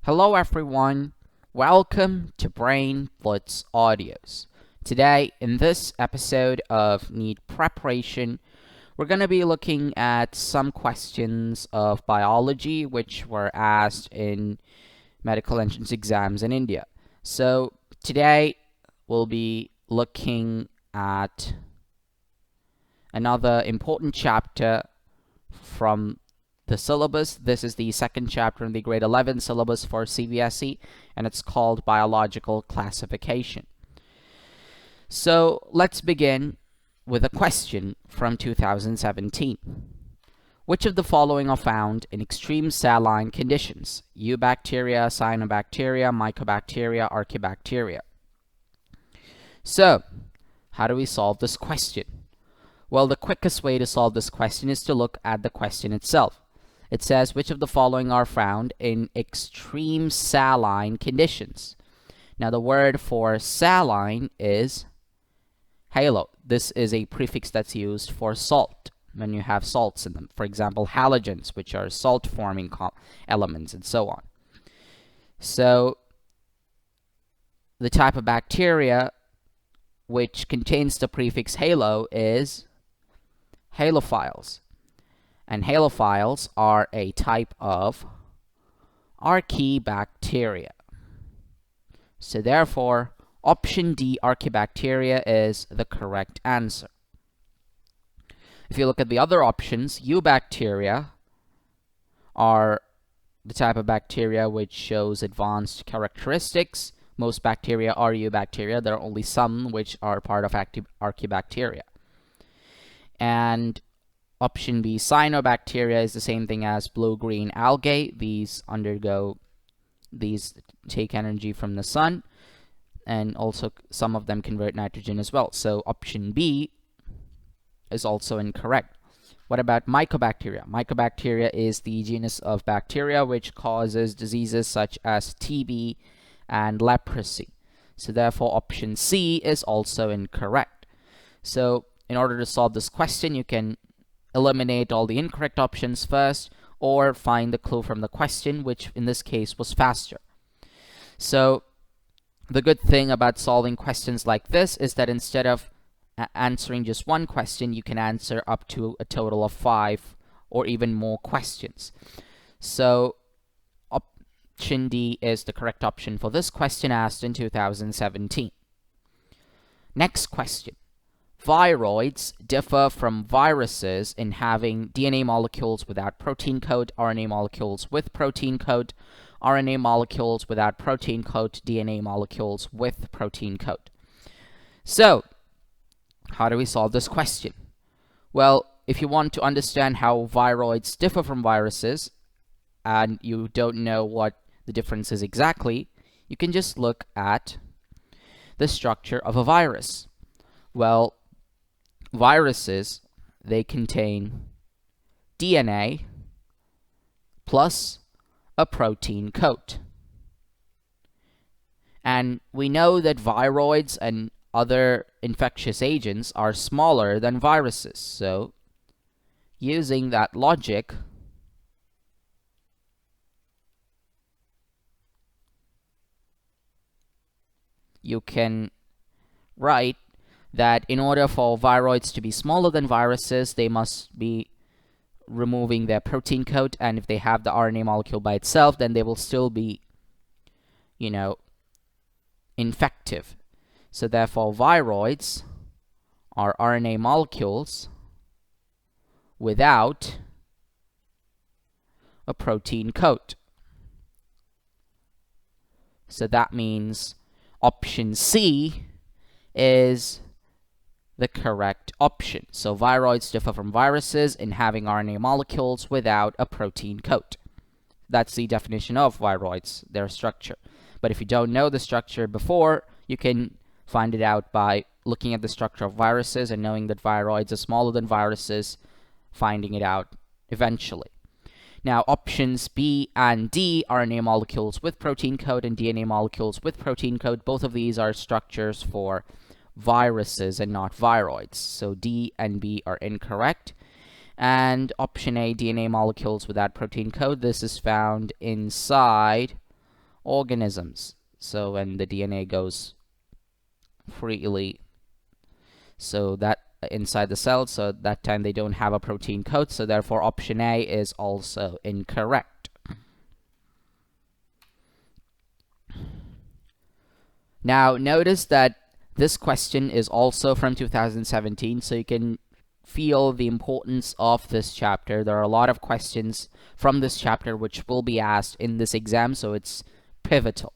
Hello everyone, welcome to Brain Blitz Audios. Today, in this episode of NEET Preparation, we're going to be looking at some questions of biology which were asked in medical entrance exams in India. So today, we'll be looking at another important chapter from the syllabus. This is the second chapter in the grade 11 syllabus for CBSE, and it's called Biological Classification. So let's begin with a question from 2017. Which of the following are found in extreme saline conditions? Eubacteria, cyanobacteria, mycobacteria, archaebacteria. So, how do we solve this question? Well, the quickest way to solve this question is to look at the question itself. It says, which of the following are found in extreme saline conditions? Now, the word for saline is halo. This is a prefix that's used for salt when you have salts in them. For example, halogens, which are salt-forming elements, and so on. So, the type of bacteria which contains the prefix halo is halophiles. And halophiles are a type of archaebacteria. So therefore, option D, archaebacteria, is the correct answer. If you look at the other options, eubacteria are the type of bacteria which shows advanced characteristics. Most bacteria are eubacteria. There are only some which are part of archaebacteria. And option B, cyanobacteria, is the same thing as blue-green algae. These take energy from the sun, and also some of them convert nitrogen as well. So option B is also incorrect. What about mycobacteria? Mycobacteria is the genus of bacteria which causes diseases such as TB and leprosy. So therefore, option C is also incorrect. So in order to solve this question, you can eliminate all the incorrect options first, or find the clue from the question, which in this case was faster. So the good thing about solving questions like this is that instead of answering just one question, you can answer up to a total of 5 or even more questions. So option D is the correct option for this question asked in 2017. Next question. Viroids differ from viruses in having DNA molecules without protein coat, RNA molecules with protein coat, RNA molecules without protein coat, DNA molecules with protein coat. So, how do we solve this question? Well, if you want to understand how viroids differ from viruses, and you don't know what the difference is exactly, you can just look at the structure of a virus. Well, viruses, they contain DNA plus a protein coat. And we know that viroids and other infectious agents are smaller than viruses. So, using that logic, you can write that in order for viroids to be smaller than viruses, they must be removing their protein coat, and if they have the RNA molecule by itself, then they will still be, infective. So therefore, viroids are RNA molecules without a protein coat. So that means option C is the correct option. So viroids differ from viruses in having RNA molecules without a protein coat. That's the definition of viroids, their structure. But if you don't know the structure before, you can find it out by looking at the structure of viruses and knowing that viroids are smaller than viruses, finding it out eventually. Now, options B and D, RNA molecules with protein coat and DNA molecules with protein coat, both of these are structures for viruses and not viroids. So D and B are incorrect. And option A, DNA molecules without protein coat, this is found inside organisms. So when the DNA goes freely, so that inside the cell, so that time they don't have a protein coat, so therefore option A is also incorrect. Now notice that this question is also from 2017, so you can feel the importance of this chapter. There are a lot of questions from this chapter which will be asked in this exam, so it's pivotal.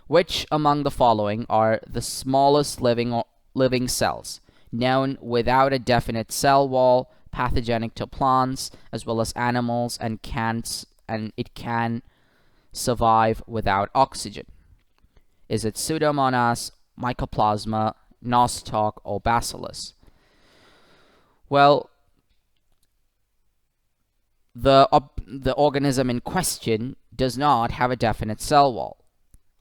Which among the following are the smallest living cells, known without a definite cell wall, pathogenic to plants as well as animals, and it can survive without oxygen? Is it Pseudomonas, Mycoplasma, Nostoc, or Bacillus? Well, the organism in question does not have a definite cell wall.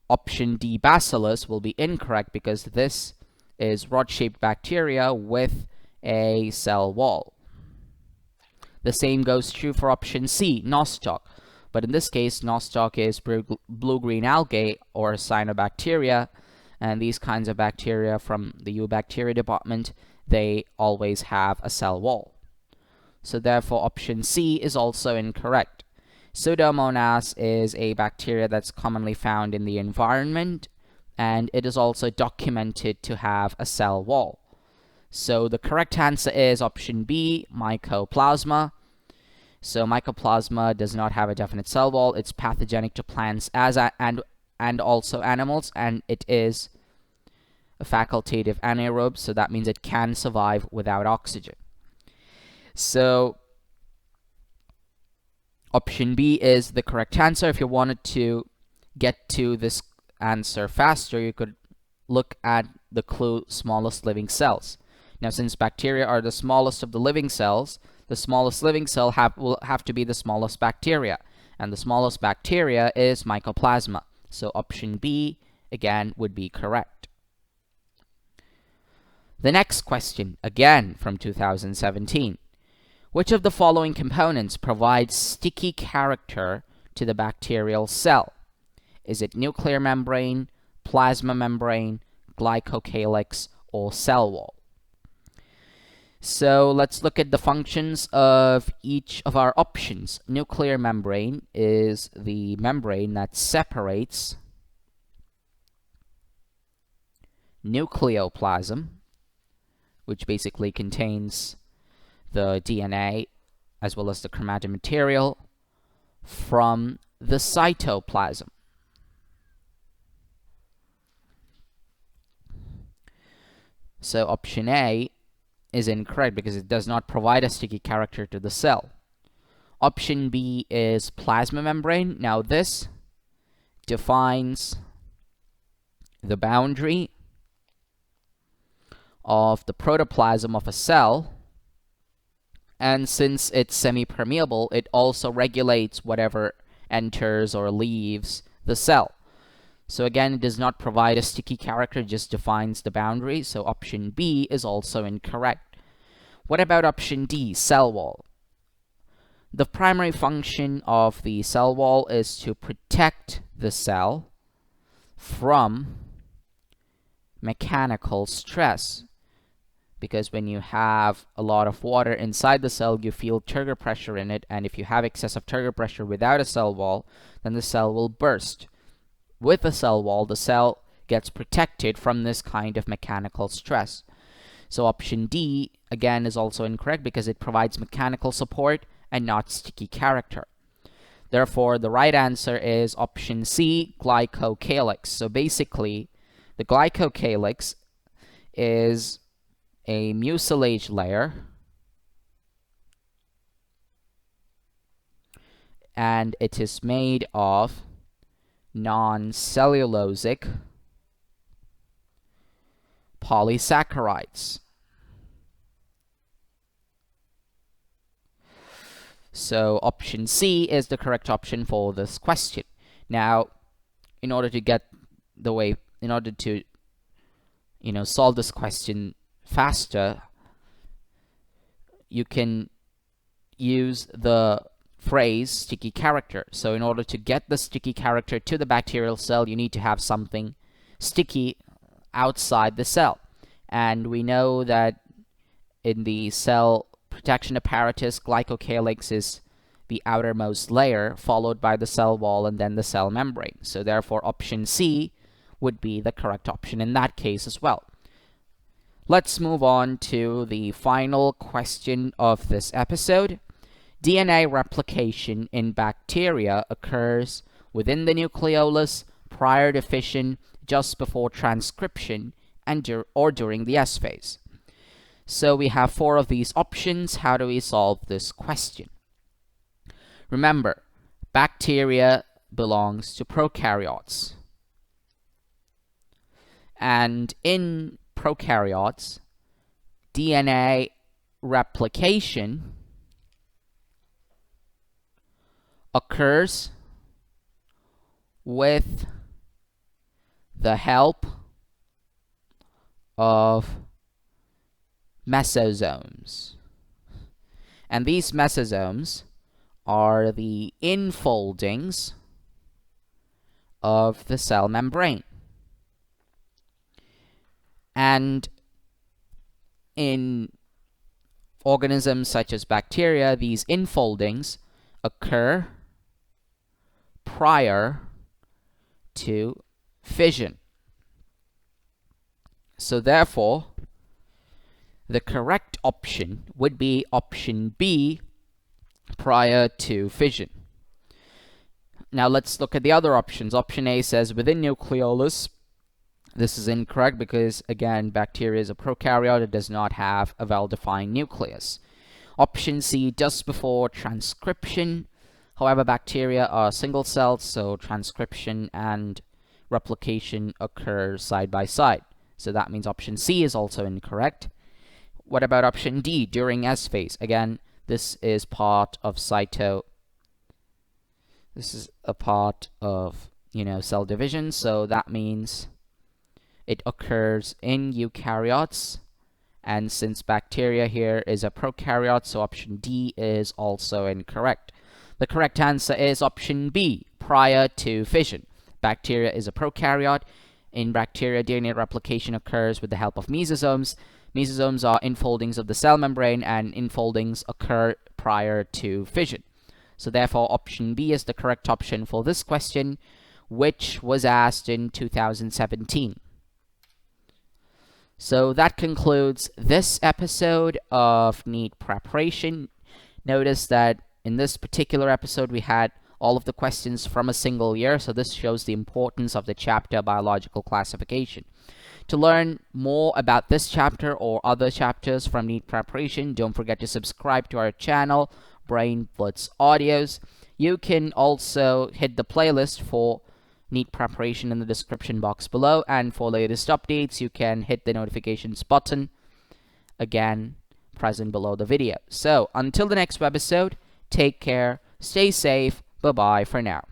Option D, Bacillus, will be incorrect because this is rod-shaped bacteria with a cell wall. The same goes true for option C, Nostoc. But in this case, Nostoc is blue-green algae or cyanobacteria, and these kinds of bacteria from the eubacteria department, they always have a cell wall. So therefore, option C is also incorrect. Pseudomonas is a bacteria that's commonly found in the environment, and it is also documented to have a cell wall. So the correct answer is option B, Mycoplasma. So Mycoplasma does not have a definite cell wall. It's pathogenic to plants and also animals, and it is a facultative anaerobe, so that means it can survive without oxygen. So option B is the correct answer. If you wanted to get to this answer faster, you could look at the clue smallest living cells. Now, since bacteria are the smallest of the living cells, the smallest living cell will have to be the smallest bacteria, and the smallest bacteria is Mycoplasma. So option B, again, would be correct. The next question, again from 2017. Which of the following components provides sticky character to the bacterial cell? Is it nuclear membrane, plasma membrane, glycocalyx, or cell wall? So let's look at the functions of each of our options. Nuclear membrane is the membrane that separates nucleoplasm, which basically contains the DNA as well as the chromatin material, from the cytoplasm. So option A is incorrect because it does not provide a sticky character to the cell. Option B is plasma membrane. Now this defines the boundary of the protoplasm of a cell, and since it's semi-permeable, it also regulates whatever enters or leaves the cell. So again, it does not provide a sticky character, just defines the boundary, so option B is also incorrect. What about option D, cell wall? The primary function of the cell wall is to protect the cell from mechanical stress, because when you have a lot of water inside the cell, you feel turgor pressure in it, and if you have excessive turgor pressure without a cell wall, then the cell will burst. With a cell wall, the cell gets protected from this kind of mechanical stress. So option D, again, is also incorrect because it provides mechanical support and not sticky character. Therefore, the right answer is option C, glycocalyx. So basically, the glycocalyx is a mucilage layer, and it is made of non-cellulosic polysaccharides. So option C is the correct option for this question. Now, in order to solve this question faster, you can use the phrase sticky character. So in order to get the sticky character to the bacterial cell, you need to have something sticky outside the cell. And we know that in the cell protection apparatus, glycocalyx is the outermost layer, followed by the cell wall and then the cell membrane. So therefore option C would be the correct option in that case as well. Let's move on to the final question of this episode. DNA replication in bacteria occurs within the nucleolus, prior to fission, just before transcription, and or during the S phase. So we have 4 of these options. How do we solve this question? Remember, bacteria belongs to prokaryotes. And in prokaryotes, DNA replication occurs with the help of mesosomes. And these mesosomes are the infoldings of the cell membrane. And in organisms such as bacteria, these infoldings occur prior to fission. So therefore, the correct option would be option B, prior to fission. Now let's look at the other options. Option A says within nucleolus. This is incorrect because, again, bacteria is a prokaryote. It does not have a well-defined nucleus. Option C, just before transcription. However, bacteria are single cells, so transcription and replication occur side by side. So that means option C is also incorrect. What about option D, during S phase? Again, this is part of This is a part of, cell division, so that means it occurs in eukaryotes. And since bacteria here is a prokaryote, so option D is also incorrect. The correct answer is option B, prior to fission. Bacteria is a prokaryote. In bacteria, DNA replication occurs with the help of mesosomes. Mesosomes are infoldings of the cell membrane, and infoldings occur prior to fission. So therefore, option B is the correct option for this question, which was asked in 2017. So that concludes this episode of NEET preparation. Notice that in this particular episode, we had all of the questions from a single year, so this shows the importance of the chapter biological classification. To learn more about this chapter or other chapters from NEET preparation, don't forget to subscribe to our channel, Brain Blitz Audios. You can also hit the playlist for NEET preparation in the description box below, and for latest updates you can hit the notifications button, again present below the video. So until the next webisode, take care, stay safe, bye bye for now.